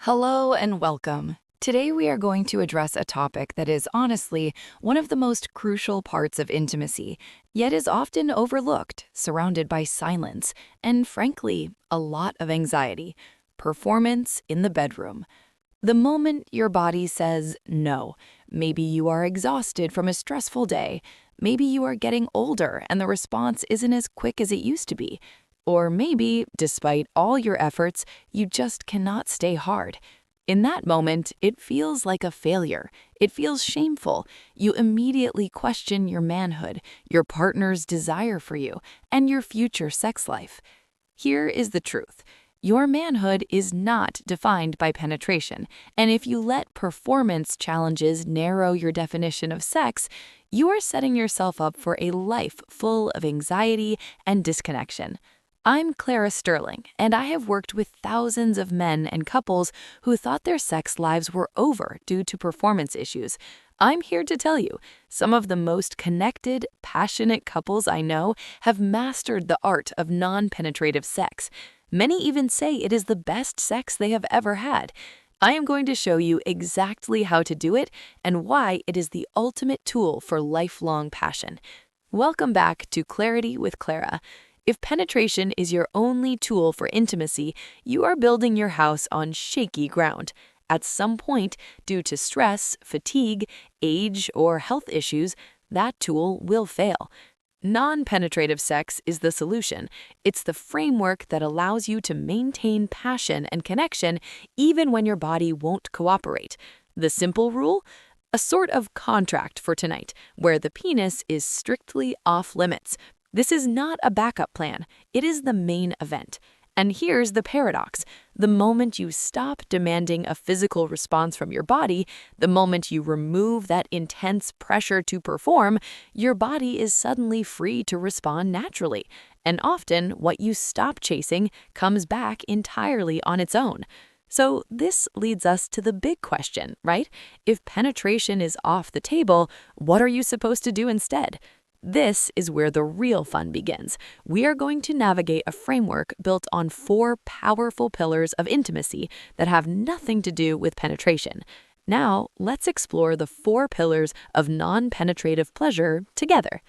Hello and welcome. Today we are going to address a topic that is honestly one of the most crucial parts of intimacy, yet is often overlooked, surrounded by silence, and frankly, a lot of anxiety: performance in the bedroom. The moment your body says no, maybe you are exhausted from a stressful day, maybe you are getting older and the response isn't as quick as it used to be, or maybe, despite all your efforts, you just cannot stay hard. In that moment, it feels like a failure. It feels shameful. You immediately question your manhood, your partner's desire for you, and your future sex life. Here is the truth. Your manhood is not defined by penetration, and if you let performance challenges narrow your definition of sex, you are setting yourself up for a life full of anxiety and disconnection. I'm Clara Sterling, and I have worked with thousands of men and couples who thought their sex lives were over due to performance issues. I'm here to tell you, some of the most connected, passionate couples I know have mastered the art of non-penetrative sex. Many even say it is the best sex they have ever had. I am going to show you exactly how to do it and why it is the ultimate tool for lifelong passion. Welcome back to Clarity with Clara. If penetration is your only tool for intimacy, you are building your house on shaky ground. At some point, due to stress, fatigue, age, or health issues, that tool will fail. Non-penetrative sex is the solution. It's the framework that allows you to maintain passion and connection even when your body won't cooperate. The simple rule? A sort of contract for tonight, where the penis is strictly off limits. This is not a backup plan. It is the main event. And here's the paradox. The moment you stop demanding a physical response from your body, the moment you remove that intense pressure to perform, your body is suddenly free to respond naturally. And often, what you stop chasing comes back entirely on its own. So this leads us to the big question, right? If penetration is off the table, what are you supposed to do instead? This is where the real fun begins. We are going to navigate a framework built on 4 powerful pillars of intimacy that have nothing to do with penetration. Now, let's explore the 4 pillars of non-penetrative pleasure together.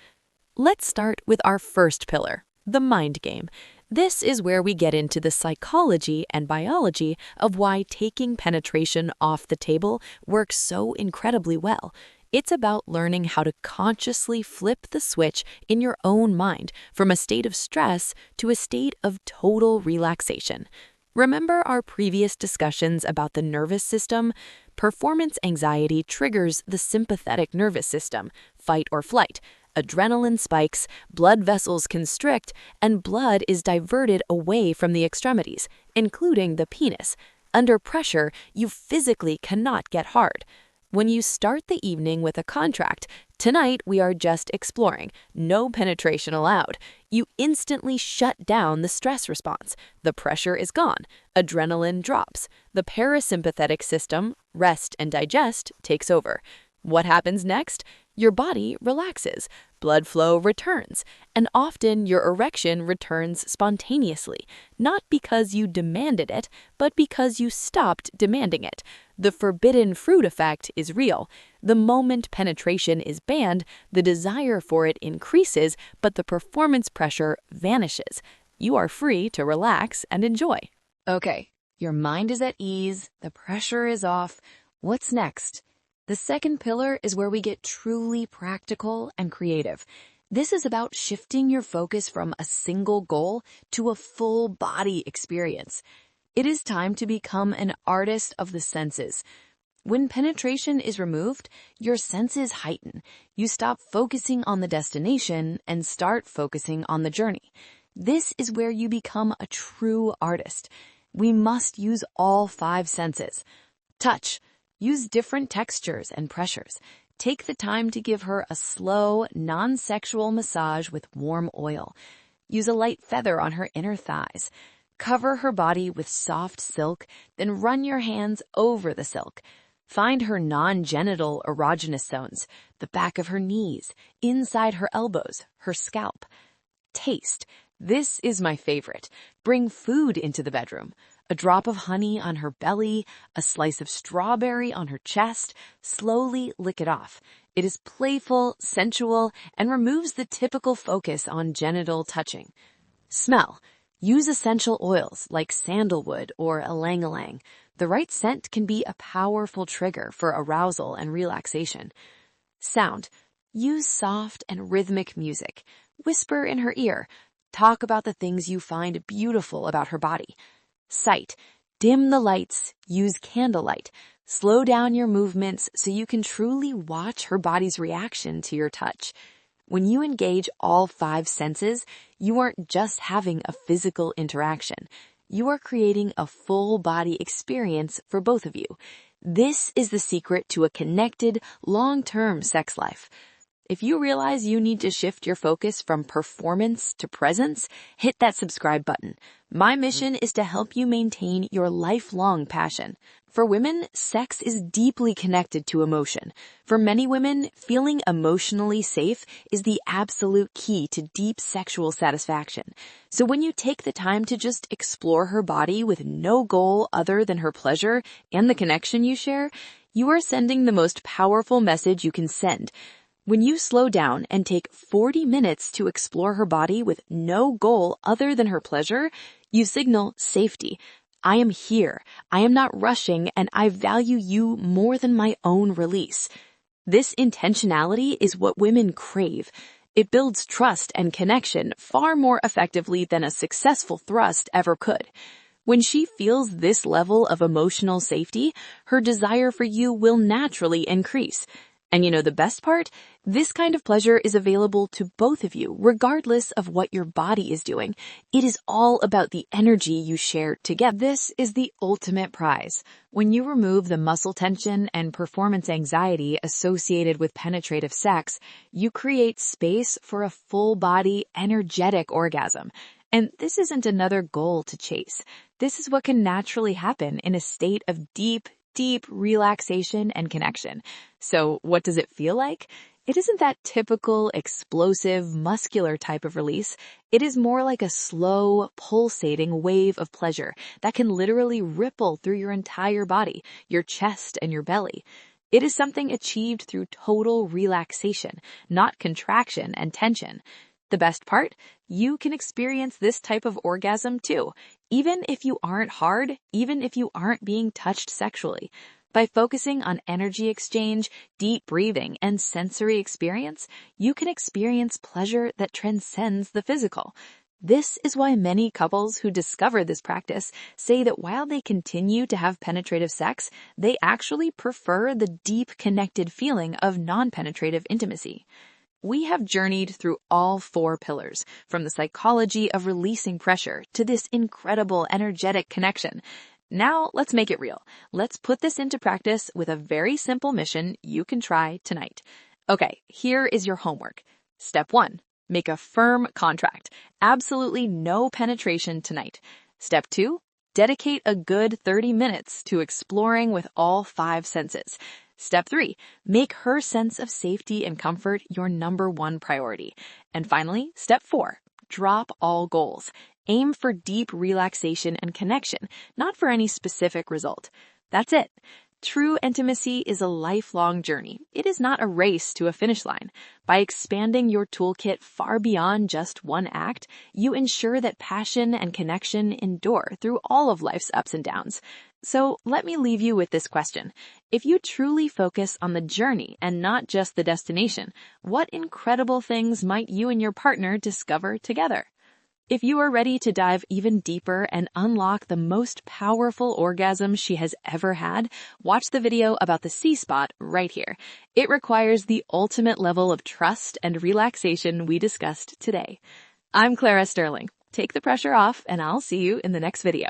Let's start with our first pillar, the mind game. This is where we get into the psychology and biology of why taking penetration off the table works so incredibly well. It's about learning how to consciously flip the switch in your own mind from a state of stress to a state of total relaxation. Remember our previous discussions about the nervous system? Performance anxiety triggers the sympathetic nervous system, fight or flight. Adrenaline spikes, blood vessels constrict, and blood is diverted away from the extremities, including the penis. Under pressure, you physically cannot get hard. When you start the evening with a contract, tonight we are just exploring, no penetration allowed, you instantly shut down the stress response. The pressure is gone. Adrenaline drops. The parasympathetic system, rest and digest, takes over. What happens next? Your body relaxes, blood flow returns, and often your erection returns spontaneously, not because you demanded it, but because you stopped demanding it. The forbidden fruit effect is real. The moment penetration is banned, the desire for it increases, but the performance pressure vanishes. You are free to relax and enjoy. Okay, your mind is at ease, the pressure is off. What's next? The second pillar is where we get truly practical and creative. This is about shifting your focus from a single goal to a full body experience. It is time to become an artist of the senses. When penetration is removed, your senses heighten. You stop focusing on the destination and start focusing on the journey. This is where you become a true artist. We must use all 5 senses. Touch. Use different textures and pressures. Take the time to give her a slow, non-sexual massage with warm oil. Use a light feather on her inner thighs. Cover her body with soft silk, then run your hands over the silk. Find her non-genital erogenous zones, the back of her knees, inside her elbows, her scalp. Taste. This is my favorite. Bring food into the bedroom. a drop of honey on her belly, a slice of strawberry on her chest. Slowly lick it off. It is playful, sensual, and removes the typical focus on genital touching. Smell. Use essential oils like sandalwood or ylang-ylang. The right scent can be a powerful trigger for arousal and relaxation. Sound. Use soft and rhythmic music. Whisper in her ear. Talk about the things you find beautiful about her body. Sight. Dim the lights. Use candlelight. Slow down your movements so you can truly watch her body's reaction to your touch. When you engage all 5 senses, you aren't just having a physical interaction. You are creating a full body experience for both of you. This is the secret to a connected, long-term sex life. If you realize you need to shift your focus from performance to presence, hit that subscribe button. My mission is to help you maintain your lifelong passion. For women, sex is deeply connected to emotion. For many women, feeling emotionally safe is the absolute key to deep sexual satisfaction. So when you take the time to just explore her body with no goal other than her pleasure and the connection you share, you are sending the most powerful message you can send. When you slow down and take 40 minutes to explore her body with no goal other than her pleasure, you signal safety. I am here. I am not rushing, and I value you more than my own release. This intentionality is what women crave. It builds trust and connection far more effectively than a successful thrust ever could. When she feels this level of emotional safety, her desire for you will naturally increase. And you know the best part? This kind of pleasure is available to both of you, regardless of what your body is doing. It is all about the energy you share together. This is the ultimate prize. When you remove the muscle tension and performance anxiety associated with penetrative sex, you create space for a full-body, energetic orgasm. And this isn't another goal to chase. This is what can naturally happen in a state of deep relaxation and connection. So what does it feel like? It isn't that typical, explosive, muscular type of release. It is more like a slow, pulsating wave of pleasure that can literally ripple through your entire body, your chest and your belly. It is something achieved through total relaxation, not contraction and tension. The best part? You can experience this type of orgasm too, even if you aren't hard, even if you aren't being touched sexually. By focusing on energy exchange, deep breathing, and sensory experience, you can experience pleasure that transcends the physical. This is why many couples who discover this practice say that while they continue to have penetrative sex, they actually prefer the deep connected feeling of non-penetrative intimacy. We have journeyed through all 4 pillars, from the psychology of releasing pressure to this incredible energetic connection. Now let's make it real. Let's put this into practice with a very simple mission you can try tonight. Okay, here is your homework. Step 1, make a firm contract. Absolutely no penetration tonight. Step 2, dedicate a good 30 minutes to exploring with all 5 senses. Step 3, make her sense of safety and comfort your number 1 priority. And finally, step 4, drop all goals. Aim for deep relaxation and connection, not for any specific result. That's it. True intimacy is a lifelong journey. It is not a race to a finish line. By expanding your toolkit far beyond just one act, you ensure that passion and connection endure through all of life's ups and downs. So let me leave you with this question. If you truly focus on the journey and not just the destination, what incredible things might you and your partner discover together? If you are ready to dive even deeper and unlock the most powerful orgasm she has ever had, watch the video about the C-spot right here. It requires the ultimate level of trust and relaxation we discussed today. I'm Clara Sterling. Take the pressure off, and I'll see you in the next video.